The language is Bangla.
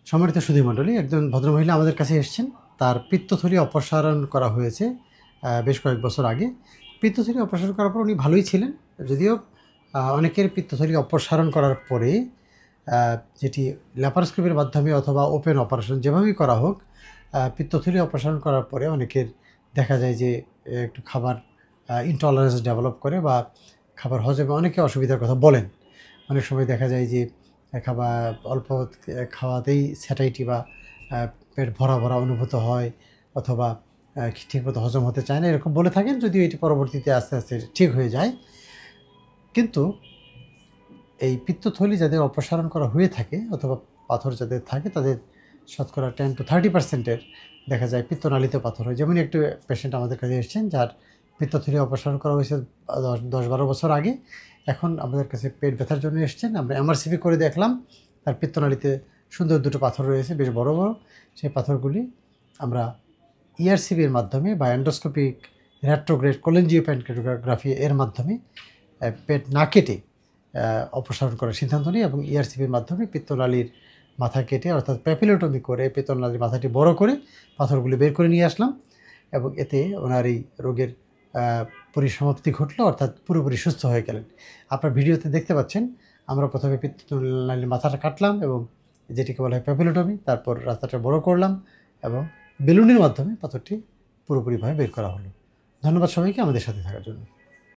সম্মানিত সুধীমণ্ডলী, একজন ভদ্রমহিলা আমাদের কাছে এসেছেন। তার পিত্তথলি অপসারণ করা হয়েছে বেশ কয়েক বছর আগে। পিত্তথলি অপসারণ করার পর উনি ভালোই ছিলেন। যদিও অনেকের পিত্তথলি অপসারণ করার পরে যেটি ল্যাপারোস্কোপির মাধ্যমে অথবা ওপেন অপারেশন যেভাবেই করা হোক, পিত্তথলি অপসারণ করার পরে অনেকের দেখা যায় যে একটু খাবার ইনটলারেন্স ডেভেলপ করে বা খাবার হজমে অনেকে অসুবিধার কথা বলেন। অনেক সময় দেখা যায় যে খাবার অল্প খাওয়াতেই স্যাটাইটি বা পেট ভরা ভরা অনুভূত হয়, অথবা ঠিকমতো হজম হতে চায় না, এরকম বলে থাকেন। যদিও এটি পরবর্তীতে আস্তে আস্তে ঠিক হয়ে যায়। কিন্তু এই পিত্তথলি যাদের অপসারণ করা হয়ে থাকে অথবা পাথর যাদের থাকে, তাদের শতকরা 10-30% দেখা যায় পিত্তনালীতে পাথর হয়। যেমন একটু পেশেন্ট আমাদের কাছে এসেছেন, যার পিত্তথলি অপসারণ করা হয়েছে 10-12 বছর আগে। এখন আমাদের কাছে পেট ব্যথার জন্য এসেছেন। আমরা এমআরসিপি করে দেখলাম, তার পিত্তনালীতে সুন্দর দুটো পাথর রয়েছে, বেশ বড় বড়। সেই পাথরগুলি আমরা ইআরসিবির মাধ্যমে বা এন্ডোস্কোপিক রেট্রোগ্রেড কোলেনজিওপ্যানক্রিয়াটোগ্রাফি এর মাধ্যমে পেট না কেটে অপসারণ করার সিদ্ধান্ত নিই, এবং ইআরসিপির মাধ্যমে পিত্তনালীর মাথা কেটে অর্থাৎ প্যাপিলোটমি করে পিত্তনালীর মাথাটি বড় করে পাথরগুলি বের করে নিয়ে আসলাম, এবং এতে ওনার এই রোগের পরিসমাপ্তি ঘটলো, অর্থাৎ পুরোপুরি সুস্থ হয়ে গেলেন। আপনার ভিডিওতে দেখতে পাচ্ছেন, আমরা প্রথমে পিত্তনালীর মাথাটা কাটলাম এবং যেটিকে বলা হয় প্যাপিলোটমি, তারপর রাস্তাটা বড় করলাম এবং বেলুনের মাধ্যমে পাথরটি পুরোপুরিভাবে বের করা হলো। ধন্যবাদ সবাইকে আমাদের সাথে থাকার জন্য।